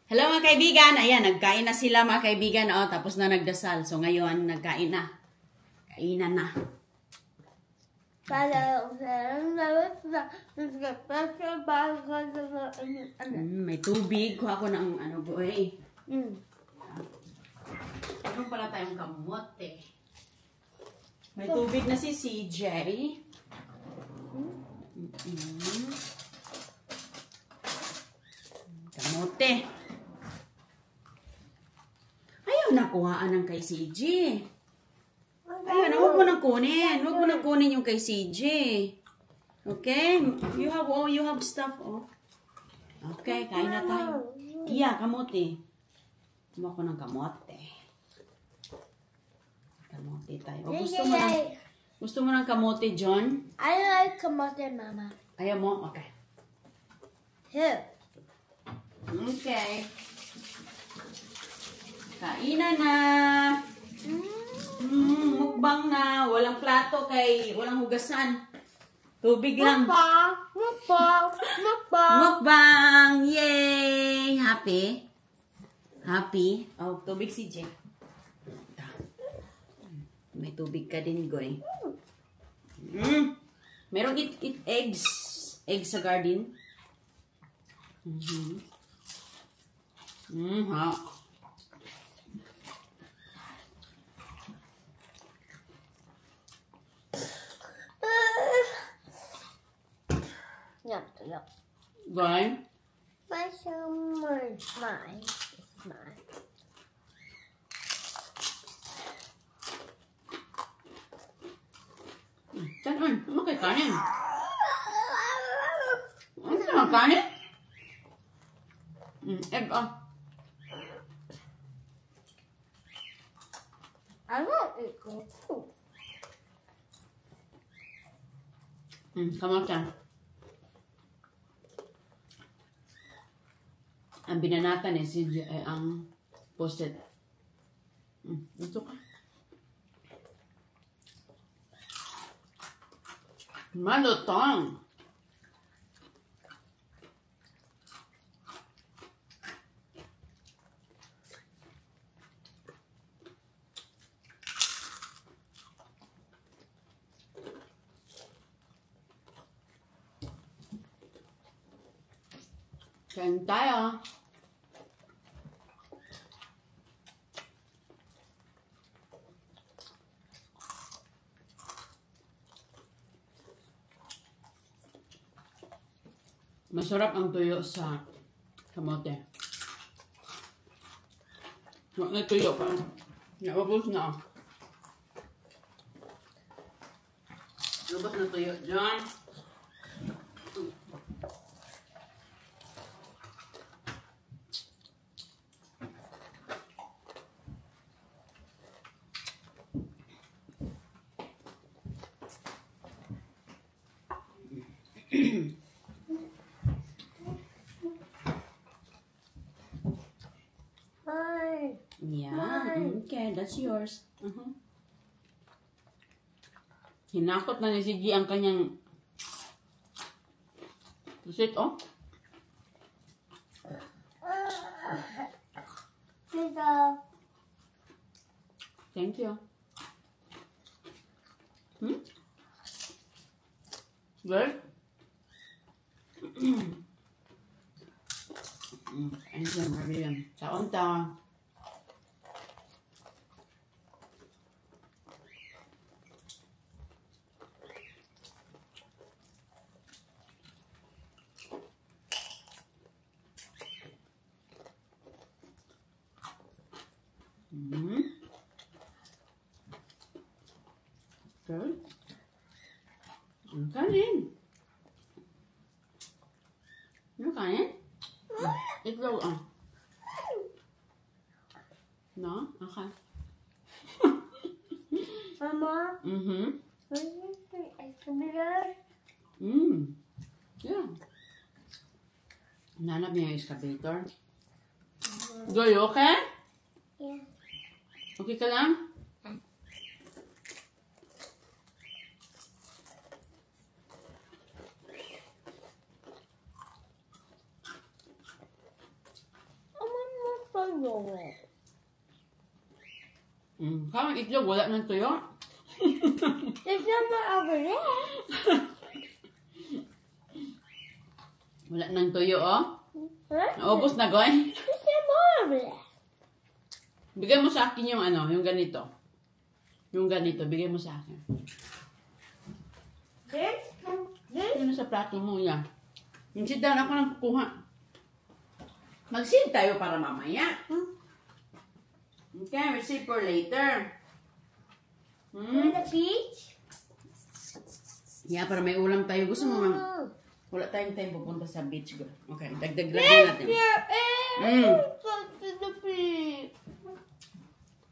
Hello mga kaibigan, ayan, nagkain na sila mga kaibigan, oh, tapos na nagdasal. So ngayon, nagkain na. Kainan na. May tubig. Kuha ko ng ano boy. Meron pala tayong kamote. May tubig na si CJ. Kamote. Ayaw nakuhaan ng kay CJ. Ayun, huwag mo nang kunin. Huwag mo nang kunin yung kay CJ. Okay? You have stuff, oh. Okay, kain na tayo. Iya, kamote. Kumuha ko ng kamote. Kamote tayo. Oh, gusto mo ng kamote, John? I like kamote, Mama. Ayaw mo? Okay. Here. Okay. Kainan na. Mukbang na. Walang plato kay walang hugasan. Tubig lang. Mukbang. Mukbang! Yay! Happy? Happy? Oh, tubig si Jen. May tubig ka din, Goy. Merong eat eggs. Eggs sa garden. Ha. Yup. Goy? My summer is mine. It's mine. Saan? Ano kay kanin? Ano ka kanin? I won't eat this too. Kamusta? Ang binanata ni CJ ay ang posted. Ito ka. Malutong. Kain tayo. Masarap ang tuyo sa kamote. Huwag na tuyo pa. Naubos na. Lubos na tuyo. John. Yeah, okay, that's yours. Hinakot na ni si G ang kanyang pusit, oh. Thank you. Good? Ano siya, Mariam? Taon-taon. Good. Ang kanin. Ano kanin? Itlog, ah. No? Okay. Mama? Will you say excavator? Yeah. Nanap niya yung excavator. Joy, okay? Yeah. Okay ka lang? roll it. Parang itlog, wala ng tuyo. There's no more over there. Wala ng tuyo, oh. Huh? Naubos na, Goy. There's no more over there. Bigay mo sa akin yung ano, yung ganito. Yung ganito, bigay mo sa akin. This? Yun sa plato mo, yan. Yung sit down, ako nang kukuha. Mag-sit tayo para mamaya. Okay, we'll save for later. On the beach? Yeah, para may ulam tayo. Gusto mo, wala tayong time pupunta sa beach. Okay, dagdag lang natin. Go to the beach.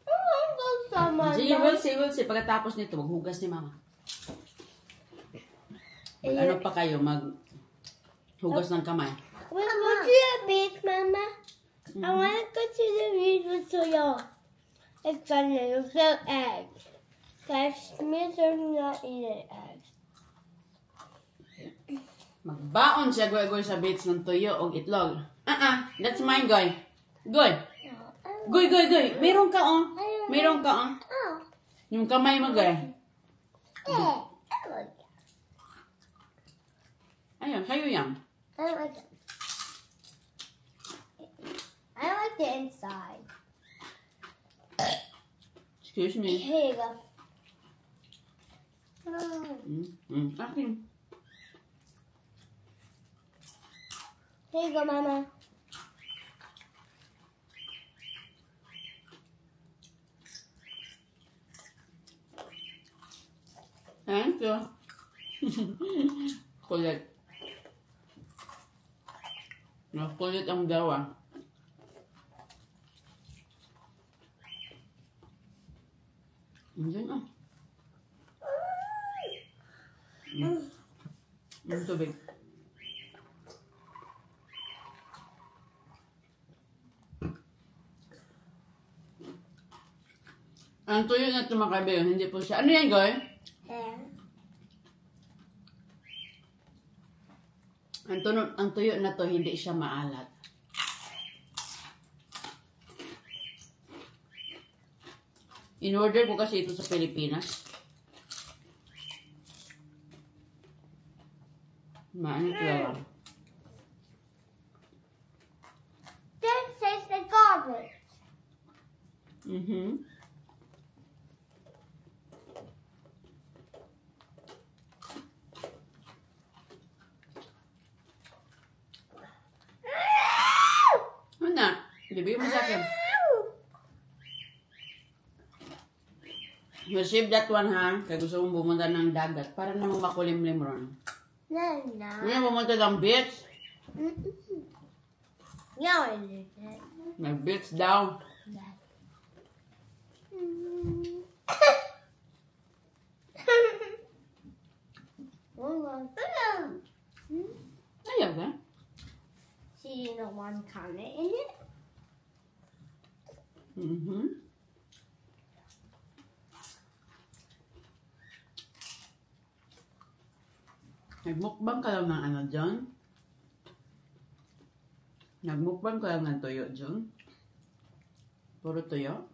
I want to go somewhere. Sige, we'll see. Pagkatapos nito, maghugas ni Mama. Ano pa kayo? Maghugas ng kamay. We'll go to the beach, Mama. I want to go to the beach with Soyo. It's funny. There's no eggs. Guys, Smith are not eating eggs. Magbaon siya, Goy, sa beach ng tuyo o itlog. That's mine, Goy. Goy. Goy. Meron ka, oh. Meron ka, oh. Oh. Yung kamay mo, Goy. Ayun, sa'yo yan. I don't like it. I like the inside. Excuse me. Here you go. Akin. Here you go, Mama. Thank you. Kulit. Kulit ang dawa. Diyan, ah. Yung tubig. Ang tuyo na ito, mga kaibigan, hindi po siya. Ano yan, Goy? Ang tuyo na to, hindi siya maalat. In-order ko kasi ito sa Pilipinas. Maano talaga. This tastes like garbage. Ano na? Bibigyan mo sa akin. Receive that one, ha? Kaya gusto kong pumunta ng dagat para naman makulimlim ron. No. Ngayon, pumunta ng beach. No, I didn't. Nag-beach daw. Ayaw ka? See, you know, one comment in it. Nagmukbang ka lang ng ano dyan? Nagmukbang ka lang ng tuyo dyan? Puro tuyo?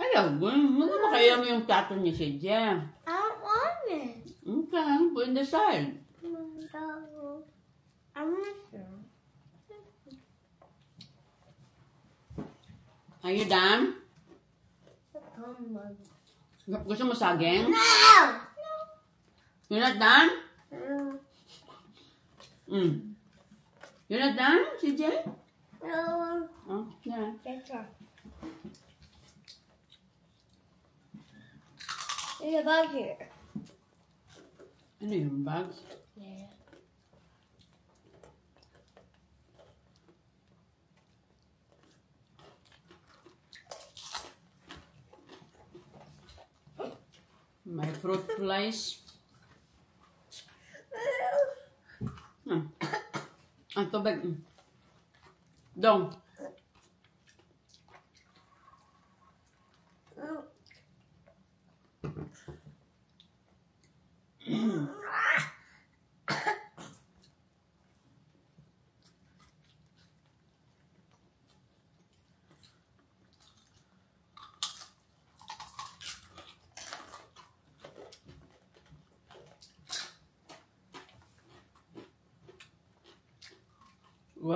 Ayaw, ano ba kaya mo yung plato niya si Jen? I don't want it. Okay, put in the side. I'm not sure. Are you done? Gusto mo saging? No! You're not done? No. You're not done, CJ? No. Oh, yeah. That's right. There's a bug here. Ano yung bags? Yeah. May fruit flies. Ang tubig. Dong. Well,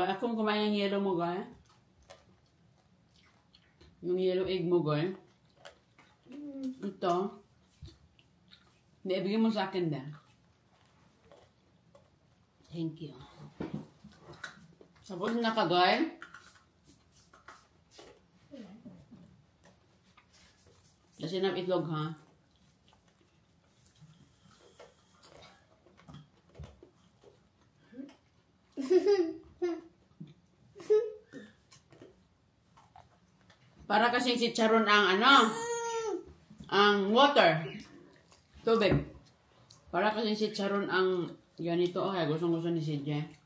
akong kumain ng yellow mo, guys. Yung yellow egg mo, guys. Ito. Hindi, ibigay mo sa akin din. Thank you. Tapos na ka, guys. Kasi ng itlog, ha? Para kasing si Charon ang ano? Ang water. Tubig. Para kasing si Charon ang ganito. Okay, gustong-gusto ni CJ.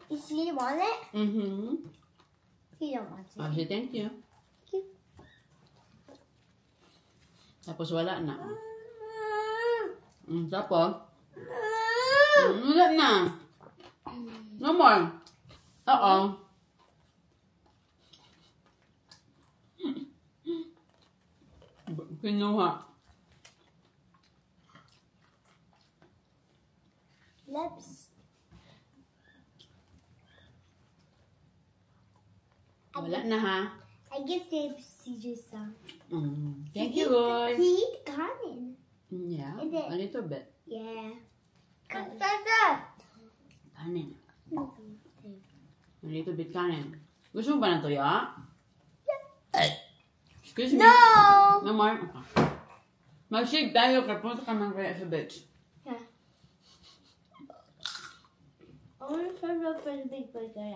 Is he want it? Mm-hmm. He don't want it. Okay, thank you. Tapos wala na. Tapos? Wala na. No more. Oo. Kinuha. Lips. Wala na, ha? I give CJ some. Thank you, guys. He eat kanin. Yeah, Is it? a little bit. Yeah. Kanin. A little bit kanin. Gusto mo ba na tuya? Excuse me. No! No more? Okay. Mag-shake tayo kapag ka man kaya sa beach. Yeah. I want to turn up for the big burger.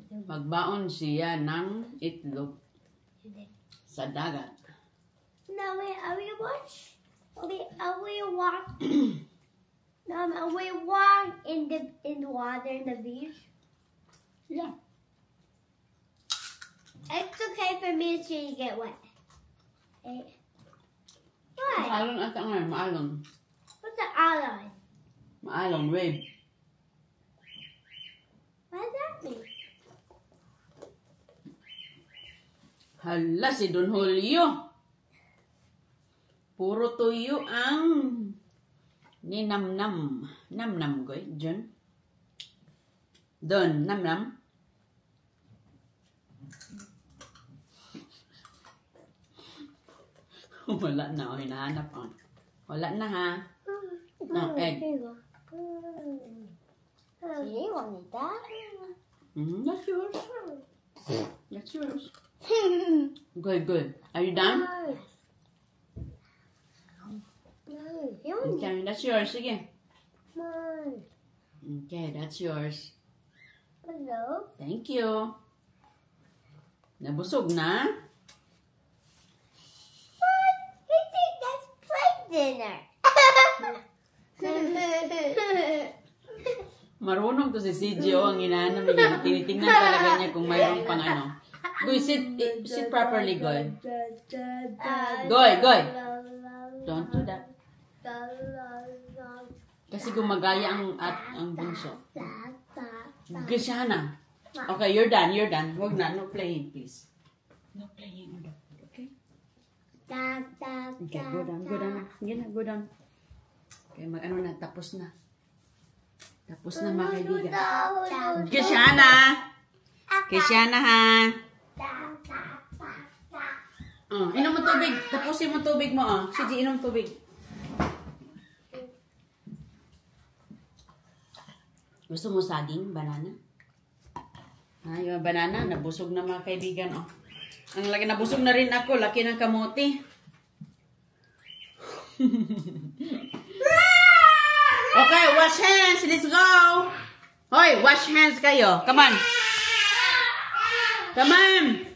Magbaon siya ng itlog sa dagat. No, wait, are we watch? Are we walk? No, are we walk in the water in the beach? Yeah. It's okay for me to get wet. Eh? Why? Maalon ata ngayon, maalon. What's the island? Maalon, wave. What does that mean? Hala, si Don Julio. Puro tuyo ang ninamnam. Namnam ko eh, John. Don, namnam. Wala na, o hinahanap ko. Wala na, ha? No, egg. Here you go. See, you want that? That's yours. That's yours. Good, good. Are you done? Okay, that's yours. Sige. Okay, that's yours. Hello. Thank you. Nabusog na? What? He think that's plate dinner. Marunong to si CJ ang inaanap niya. Tinitingnan talaga niya kung mayroong pang ano. Goy, sit properly, Goy. Goy, Goy. Don't do that. Kasi gumagaya ang bunso. Gashana. Okay, you're done, you're done. Wag na, no playing, please. No playing on the food, okay? Okay, go down, go down. Sige na, go down. Okay, mag-ano na, tapos na. Tapos na, mga kaibigan. Gashana! Gashana, ha? Oh, inom mo tubig. Tapusin mo tubig mo, oh. Sige, inom tubig. Gusto mo saging? Banana? Ay, yung banana. Nabusog na mga kaibigan, oh. Ang laki, nabusog na rin ako. Laki ng kamote. Okay, wash hands. Let's go. Hoy, wash hands kayo. Come on. Come on.